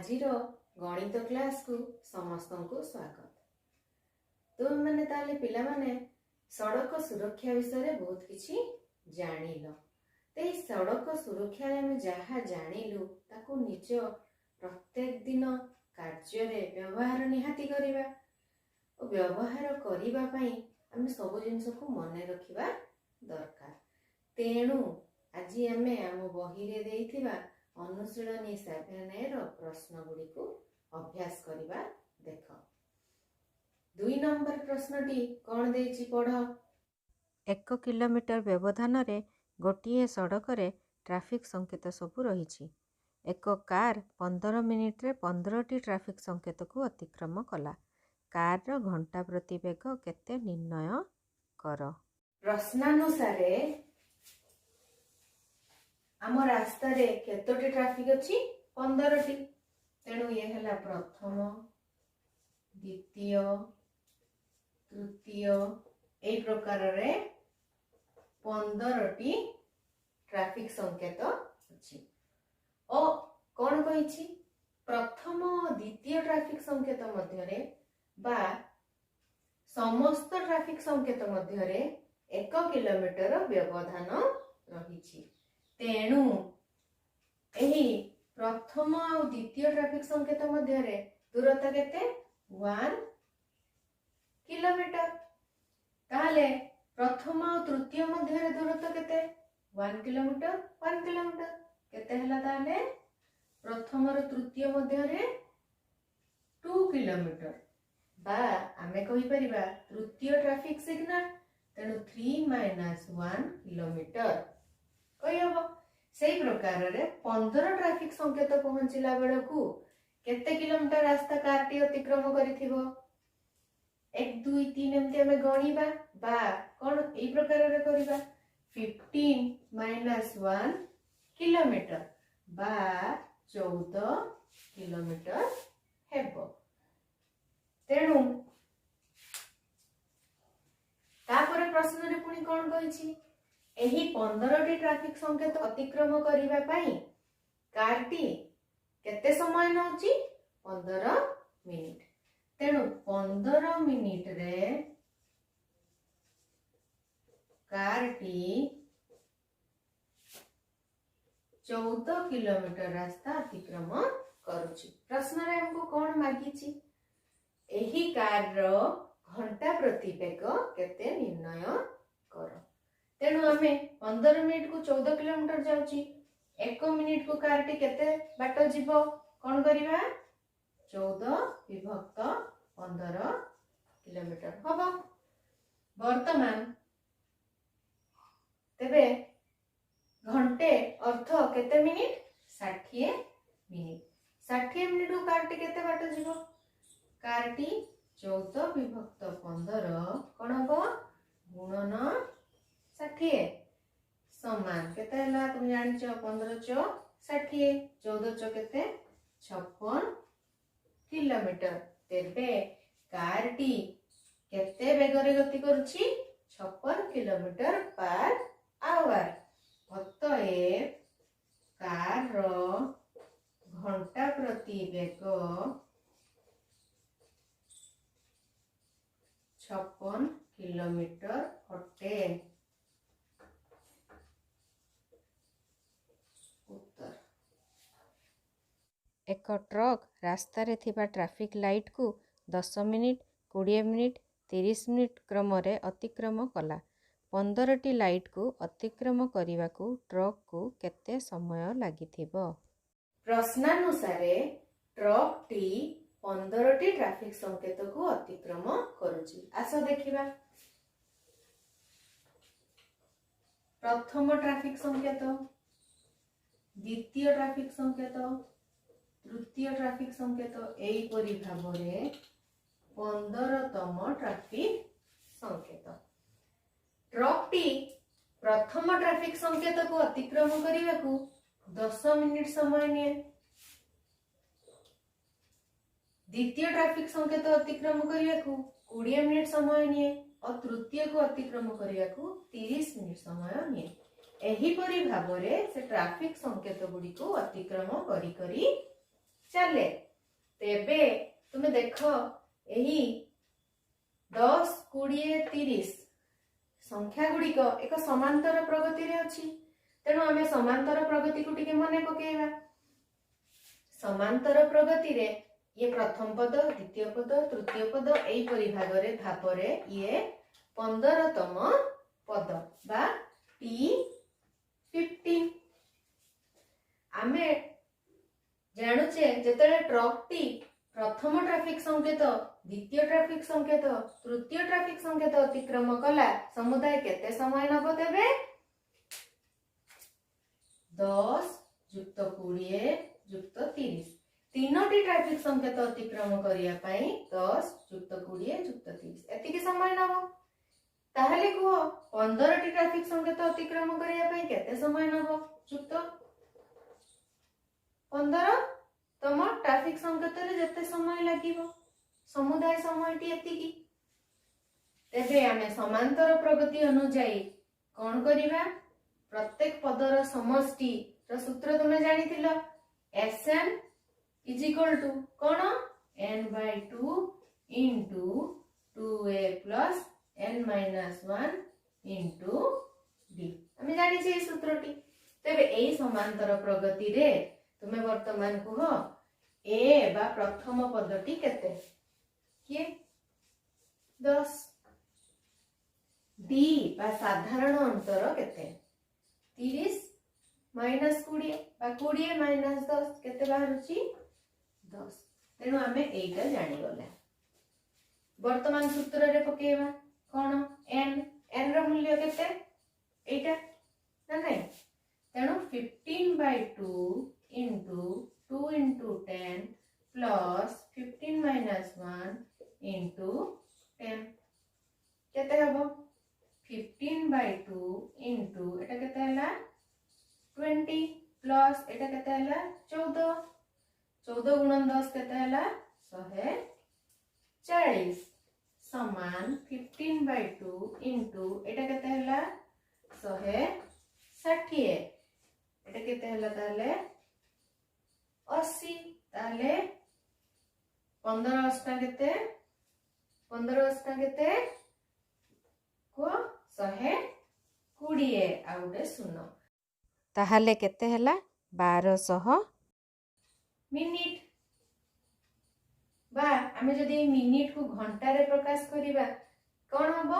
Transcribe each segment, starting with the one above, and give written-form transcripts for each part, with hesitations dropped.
आजिर गणित क्लास को समस्त को स्वागत। तुम मैंने ताले पिला माने सड़क सुरक्षा विषय रे बहुत किछि जानिलो। ते सड़क सुरक्षा रे हम जहा जानिलु ताको निज प्रत्येक दिन कार्य रे व्यवहार निहाती करिबा और व्यवहार करिबा पई हम सब जिंस को मने रखिबा दरकार। तेणु आज आमे आम बही रे देइथिबा अनुशीलनी 7 प्रश्न गुड़ी को अभ्यास करिबा। देख 2 नंबर प्रश्नटी कौन देछि पढ़। 1 किलोमीटर व्यवधान रे गोटिए सड़क रे ट्रैफिक संकेत सबू रही। एक कार 15 मिनिट रे 15टी ट्रैफिक संकेत को अतिक्रम कला। कार रो घंटा प्रति वेग केते निर्णय कर। प्रश्नानुसार आम रास्ता रे केतोटी ट्रैफिक अछि 15टी। तेणु ये हला प्रथम द्वितीय तृतीय ए प्रकार रे 15टी ट्रैफिक संकेत अछि। ओ कोन कहिछि प्रथम द्वितीय ट्रैफिक संकेत मध्य रे बा समस्त ट्रैफिक संकेत मध्य रे 1 किलोमीटर व्यवधान रहिछि। तेणु एही प्रथम और द्वितीय ट्रैफिक संकेत मध्य रे दूरता केते 1 किलोमीटर। ताले प्रथम और तृतीय मध्य रे दूरता केते 1 किलोमीटर 1 किलोमीटर केते हला। ताले प्रथम और तृतीय मध्य रे 2 किलोमीटर बा आमे कहि परिबा तृतीय ट्रैफिक सिग्नल। तेणु 3 - 1 किलोमीटर कहि हबो। सेही प्रकार रे 15 ट्रैफिक संकेत पहुंचला बेलकू केते किलोमीटर रास्ता कारटी अतिक्रम करिथिबो 1 2 3 एमती हमें गणिबा बा कोन एई प्रकार रे करिबा 15 - 1 किलोमीटर बा 14 किलोमीटर हेबो। तेणु तापर प्रश्न रे पुनी कोन कहिछि एही 15टी ट्रैफिक संकेत अतिक्रम करिबा पई कारटी केते समय नउची 15 मिनिट। तेणु 15 मिनिट रे कारटी 14 किलोमीटर रास्ता अतिक्रम करूची। प्रश्न रे हमको कोन मागिची एही कार रो घंटा प्रति वेग केते निर्णय कर। तेणु आमे 15 मिनिट को 14 किलोमीटर जाउची 1 मिनिट को कारटी केते बाट जीवो कोन करिबा 14 विभक्त 15 किलोमीटर हबो। वर्तमान तेबे घंटे अर्थ केते मिनिट 60 मिनिट। 60 मिनिट को कारटी केते बाट जीवो कारटी 14 विभक्त 15 कोन हबो गुणन 60 समान केते हला तुम जानिछ 15 × 60 14 × केते 56 किलोमीटर। तेबे कारटी केते वेगरे गति करूची 56 किलोमीटर पर आवर। अतएव कार रो घंटा प्रति वेग 56 किलोमीटर अटे। उत्तर एक ट्रक रास्ता रे थिबा ट्रैफिक लाइट को 10 मिनिट 20 मिनिट 30 मिनिट क्रम रे अतिक्रम कला। 15टी लाइट को अतिक्रम करिवा को ट्रक को केते समय लागिथिबो। प्रश्नानुसार ट्रक टी 15टी ट्रैफिक संकेत को अतिक्रम करूची। आस देखिबा प्रथम ट्रैफिक संकेत द्वितीय ट्रैफिक संकेत तृतीय ट्रैफिक संकेत एई परि भाबरे 15तम ट्रैफिक संकेत। ट्रक टी प्रथम ट्रैफिक संकेत को अतिक्रम करिवा को 10 मिनिट समय निये। द्वितीय ट्रैफिक संकेत अतिक्रम करिवा को 20 मिनिट समय निये और तृतीय को अतिक्रम करिवा को 30 मिनिट समय निये। एही परि भाबरे से ट्रैफिक संकेत गुडी को अतिक्रम करी करी ଚାଲେ। ତେବେ ତୁମେ ଦେଖ ଏହି 10, 20, 30 ସଂଖ୍ୟା ଗୁଡିକ ଏକ ସମାନ୍ତର ପ୍ରଗତିରେ ଅଛି। ତେଣୁ ଆମେ ସମାନ୍ତର ପ୍ରଗତିକୁ ଟିକେ ମନେ ପକେଇବା। ସମାନ୍ତର ପ୍ରଗତିରେ ଇଏ ପ୍ରଥମ ପଦ, ଦ୍ୱିତୀୟ ପଦ, ତୃତୀୟ ପଦ ଏଇପରି ଭାବରେ ଇଏ 15ତମ ପଦ ବା T15। ଆମେ ଜାଣୁଛେ ଯେତେବେଳେ ଟ୍ରକଟି ପ୍ରଥମ ଟ୍ରାଫିକ ସଂକେତ, ଦ୍ୱିତୀୟ ଟ୍ରାଫିକ ସଂକେତ, ତୃତୀୟ ଟ୍ରାଫିକ ସଂକେତ ଅତିକ୍ରମ କଲା, ସମୁଦାୟ କେତେ ସମୟ ନେବ? ତେବେ 10 ଯୁକ୍ତ 20 ଯୁକ୍ତ 30 ତିନୋଟି ଟ୍ରାଫିକ ସଂକେତ ଅତିକ୍ରମ କରିବା ପାଇଁ 10 ଯୁକ୍ତ 20 ଯୁକ୍ତ 30 ଏତିକି ସମୟ ନେବ। ତାହେଲେ କୁହ 15ଟି ଟ୍ରାଫିକ ସଂକେତ ଅତିକ୍ରମ କରିବା ପାଇଁ କେତେ ସମୟ ନେବ? ଯୁକ୍ତ 15ତମ ଟ୍ରାଫିକ ସଂକେତରେ ଯେତେ ସମୟ ଲାଗିବ, ସମୁଦାୟ ସମୟଟି ଏତିକି। ତେବେ ଆମେ ସମାନ୍ତର ପ୍ରଗତି ଅନୁଯାୟୀ କଣ କରିବା? ପ୍ରତ୍ୟେକ ପଦର ସମଷ୍ଟିର ସୂତ୍ର ତୁମେ ଜାଣିଥିଲ, Sn is equal to କଣ? n/2 into 2a plus n minus 1 into d। ଆମେ ଜାଣିଛେ এই ସୂତ୍ରଟି। ତେବେ এই ସମାନ୍ତର ପ୍ରଗତିରେ ତୁମେ ବର୍ତ୍ତମାନ କୁହ a ବା ପ୍ରଥମ ପଦଟି କେତେ? କିଏ? 10। d ବା ସାଧାରଣ ଅନ୍ତର କେତେ? 30 minus 20 ବା 20 minus 10 କେତେ ବାହାରୁଛି? 10। ତେଣୁ ଆମେ ଏଇଟା ଜାଣିଗଲେ। ବର୍ତ୍ତମାନ ସୂତ୍ରରେ ପକେଇବା କଣ? n ର ମୂଲ୍ୟ କେତେ? ଏଇଟା ନା ନାଇଁ? ତେଣୁ 15/2 into 2 into 10 plus 15 minus 1 into 10 କେତେ ହବ? 15/2 into ଏଟା କେତେ ହେଲା? 20 plus ଏଟା କେତେ ହେଲା? 14 ଗୁଣନ 10 କେତେ ହେଲା? 140 ସମାନ 15/2 into ଏଟା କେତେ ହେଲା? 160 ଏଟା କେତେ ହେଲା? ତାହେଲେ 80। ତାହେଲେ 15 ଅଷ୍ଟା କେତେ? 15 ଅଷ୍ଟା କେତେ? କୁହ 120 ଆଉ ଗୋଟେ ଶୂନ। ତାହେଲେ କେତେ ହେଲା? 1200 ମିନିଟ। ବା ଆମେ ଯଦି ମିନିଟ କୁ ଘଣ୍ଟାରେ ପ୍ରକାଶ କରିବା କଣ ହବ?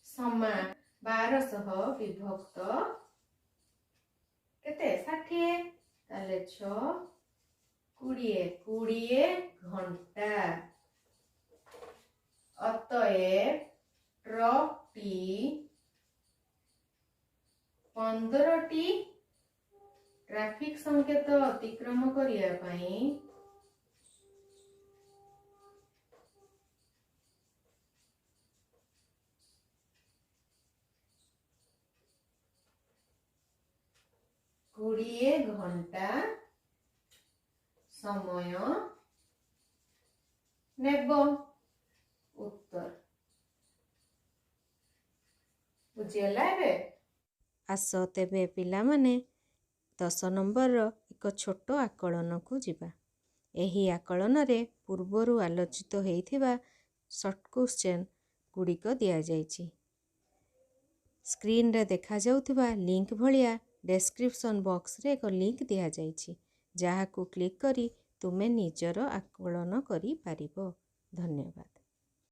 ସମାନ 1200 ବିଭକ୍ତ କେତେ? 60। ତାହେଲେ 6 20 ଘଣ୍ଟା। ଅତଏବ ଟ୍ରକଟି 15ଟି ଟ୍ରାଫିକ ସଂକେତ ଅତିକ୍ରମ କରିବା ପାଇଁ 20 ଘଣ୍ଟା ସମୟ ନେବ। ଉତ୍ତର ବୁଝିଗଲା ଏବେ? ଆସ ତେବେ ପିଲାମାନେ 10 ନମ୍ବରର ଏକ ଛୋଟ ଆକଳନକୁ ଯିବା। ଏହି ଆକଳନରେ ପୂର୍ବରୁ ଆଲୋଚିତ ହୋଇଥିବା ସର୍ଟ କ୍ୱେଶ୍ଚନ୍ ଗୁଡ଼ିକ ଦିଆଯାଇଛି। ସ୍କ୍ରିନରେ ଦେଖାଯାଉଥିବା ଲିଙ୍କ ଭଳିଆ ଡେସ୍କ୍ରିପସନ୍ ବକ୍ସରେ ଏକ ଲିଙ୍କ ଦିଆଯାଇଛି, ଯାହାକୁ କ୍ଲିକ୍ କରି ତୁମେ ନିଜର ଆକଳନ କରିପାରିବ। ଧନ୍ୟବାଦ।